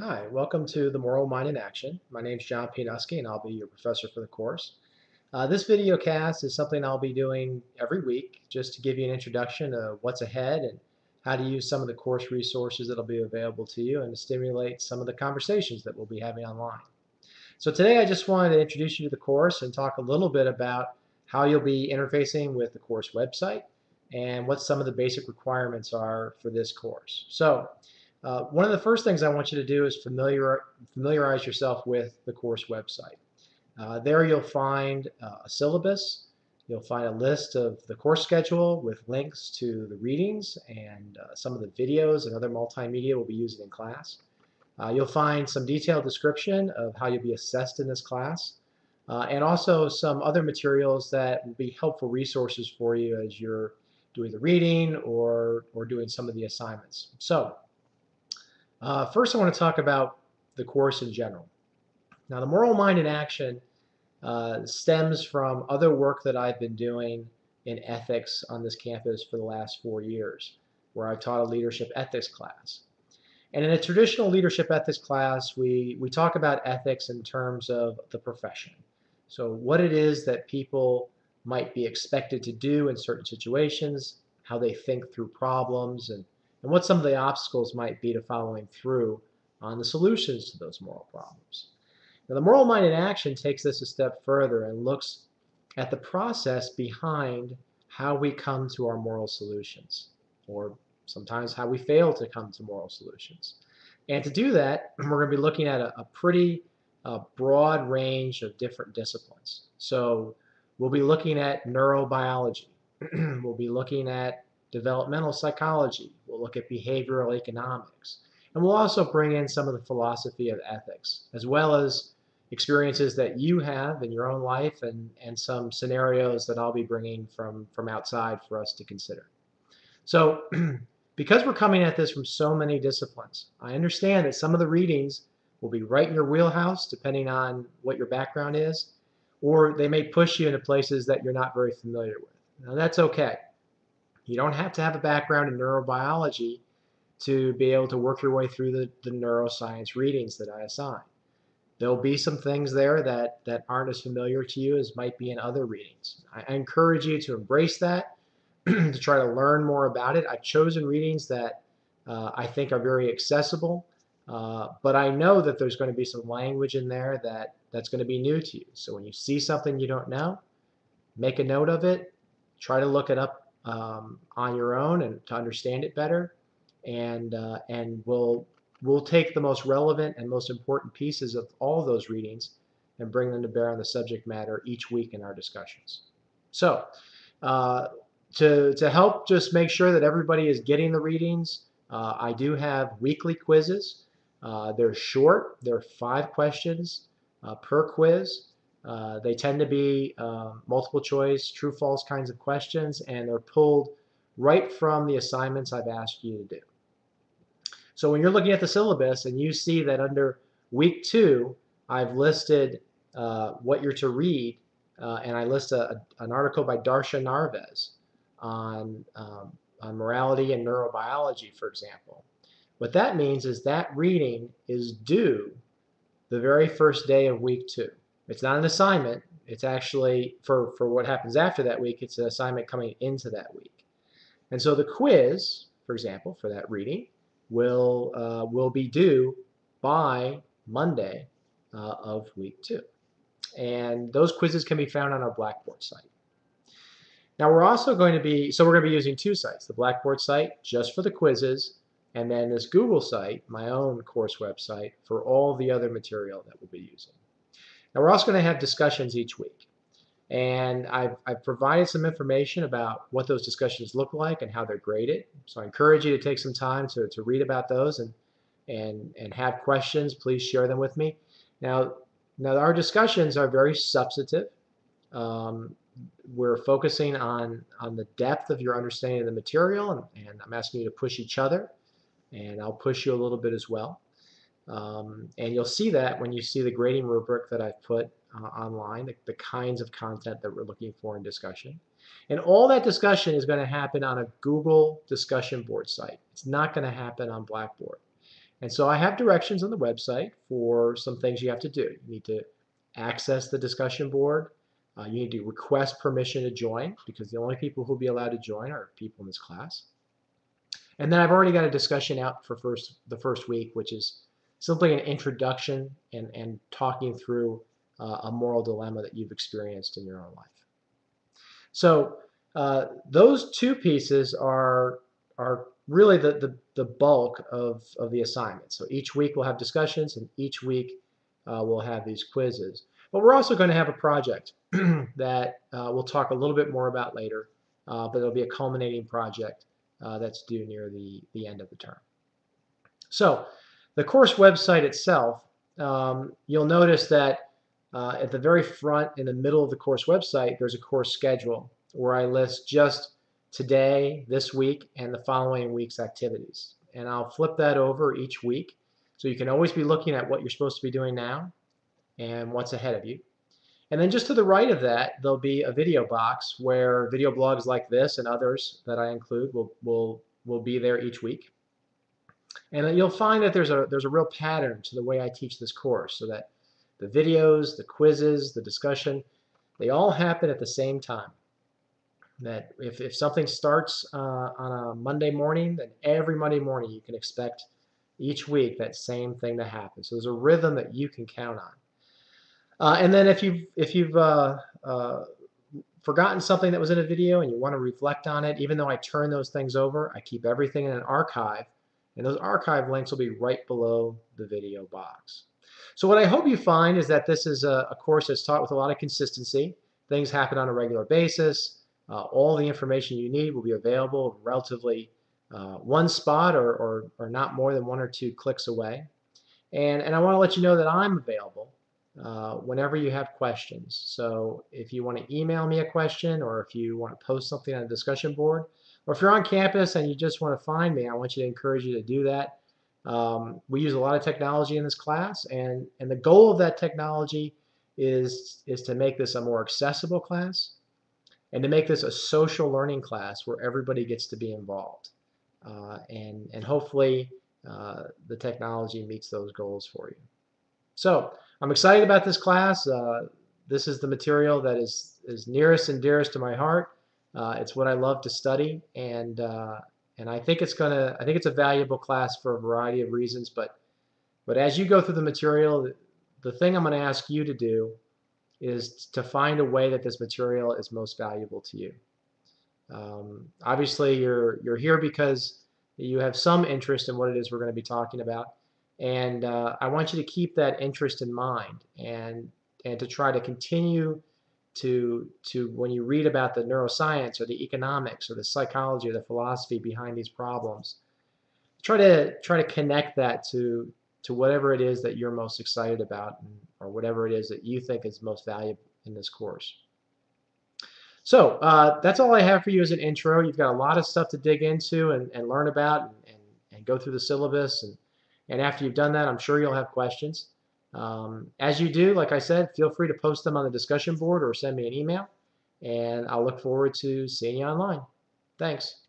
Hi, welcome to The Moral Mind in Action. My name is John Pijanowski, and I'll be your professor for the course. This video cast is something I'll be doing every week just to give you an introduction of what's ahead and how to use some of the course resources that'll be available to you and to stimulate some of the conversations that we'll be having online. So today I just wanted to introduce you to the course and talk a little bit about how you'll be interfacing with the course website and what some of the basic requirements are for this course. One of the first things I want you to do is familiarize yourself with the course website. There you'll find a syllabus. You'll find a list of the course schedule with links to the readings and some of the videos and other multimedia we'll be using in class. You'll find some detailed description of how you'll be assessed in this class, and also some other materials that will be helpful resources for you as you're doing the reading or doing some of the assignments. First I want to talk about the course in general. Now, the Moral Mind in Action stems from other work that I've been doing in ethics on this campus for the last 4 years, where I've taught a leadership ethics class. And in a traditional leadership ethics class, we talk about ethics in terms of the profession. So what it is that people might be expected to do in certain situations, how they think through problems, and what some of the obstacles might be to following through on the solutions to those moral problems. Now, the Moral Mind in Action takes this a step further and looks at the process behind how we come to our moral solutions, or sometimes how we fail to come to moral solutions. And to do that, we're going to be looking at a pretty broad range of different disciplines. So we'll be looking at neurobiology. We'll be looking at developmental psychology. We'll look at behavioral economics. And we'll also bring in some of the philosophy of ethics, as well as experiences that you have in your own life and some scenarios that I'll be bringing from outside for us to consider. So because we're coming at this from so many disciplines, I understand that some of the readings will be right in your wheelhouse, depending on what your background is, or they may push you into places that you're not very familiar with. Now, that's okay. You don't have to have a background in neurobiology to be able to work your way through the neuroscience readings that I assign. There'll be some things there that aren't as familiar to you as might be in other readings. I encourage you to embrace that, to try to learn more about it. I've chosen readings that I think are very accessible, but I know that there's going to be some language in there that's going to be new to you. So when you see something you don't know, make a note of it, try to look it up on your own and to understand it better, and we'll take the most relevant and most important pieces of all of those readings and bring them to bear on the subject matter each week in our discussions. So to help just make sure that everybody is getting the readings, I do have weekly quizzes. They're short. They're 5 questions per quiz. They tend to be multiple choice, true, false kinds of questions, and they're pulled right from the assignments I've asked you to do. So when you're looking at the syllabus and you see that under week 2, I've listed what you're to read, and I list an article by Darsha Narvez on morality and neurobiology, for example. What that means is that reading is due the very first day of week 2. It's not an assignment. It's actually, for what happens after that week, it's an assignment coming into that week. And so the quiz, for example, for that reading, will be due by Monday of week 2. And those quizzes can be found on our Blackboard site. Now we're also going to be using 2 sites, the Blackboard site just for the quizzes, and then this Google site, my own course website, for all the other material that we'll be using. Now we're also going to have discussions each week. And I've provided some information about what those discussions look like and how they're graded. So I encourage you to take some time to read about those and have questions. Please share them with me. Now our discussions are very substantive. We're focusing on the depth of your understanding of the material, and I'm asking you to push each other, and I'll push you a little bit as well. And you'll see that when you see the grading rubric that I've put online, the kinds of content that we're looking for in discussion. And all that discussion is going to happen on a Google discussion board site. It's not going to happen on Blackboard. And so I have directions on the website for some things you have to do. You need to access the discussion board. You need to request permission to join, because the only people who will be allowed to join are people in this class. And then I've already got a discussion out for the first week, which is simply an introduction and talking through a moral dilemma that you've experienced in your own life. So those two pieces are really the bulk of the assignment. So each week we'll have discussions, and each week we'll have these quizzes. But we're also going to have a project that we'll talk a little bit more about later, but it'll be a culminating project that's due near the end of the term. So the course website itself, you'll notice that at the very front, in the middle of the course website, there's a course schedule where I list just today, this week, and the following week's activities. And I'll flip that over each week, so you can always be looking at what you're supposed to be doing now and what's ahead of you. And then just to the right of that, there'll be a video box where video blogs like this and others that I include will be there each week. And you'll find that there's a real pattern to the way I teach this course, so that the videos, the quizzes, the discussion, they all happen at the same time. That if something starts on a Monday morning, then every Monday morning you can expect each week that same thing to happen. So there's a rhythm that you can count on. And then if you've forgotten something that was in a video and you want to reflect on it, even though I turn those things over, I keep everything in an archive, and those archive links will be right below the video box. So what I hope you find is that this is a course that's taught with a lot of consistency. Things happen on a regular basis. All the information you need will be available relatively one spot or not more than 1 or 2 clicks away. And I want to let you know that I'm available whenever you have questions. So if you want to email me a question, or if you want to post something on a discussion board, or if you're on campus and you just want to find me, I want you to encourage you to do that. We use a lot of technology in this class, and the goal of that technology is to make this a more accessible class, and to make this a social learning class where everybody gets to be involved. And hopefully the technology meets those goals for you. So I'm excited about this class. This is the material that is nearest and dearest to my heart. It's what I love to study, and I think it's a valuable class for a variety of reasons. But as you go through the material, the thing I'm going to ask you to do is to find a way that this material is most valuable to you. Obviously, you're here because you have some interest in what it is we're going to be talking about, and I want you to keep that interest in mind, and to try to continue to when you read about the neuroscience or the economics or the psychology or the philosophy behind these problems, try to connect that to whatever it is that you're most excited about, or whatever it is that you think is most valuable in this course. So that's all I have for you as an intro. You've got a lot of stuff to dig into and learn about, and go through the syllabus. And after you've done that, I'm sure you'll have questions. As you do, like I said, feel free to post them on the discussion board or send me an email, and I'll look forward to seeing you online. Thanks.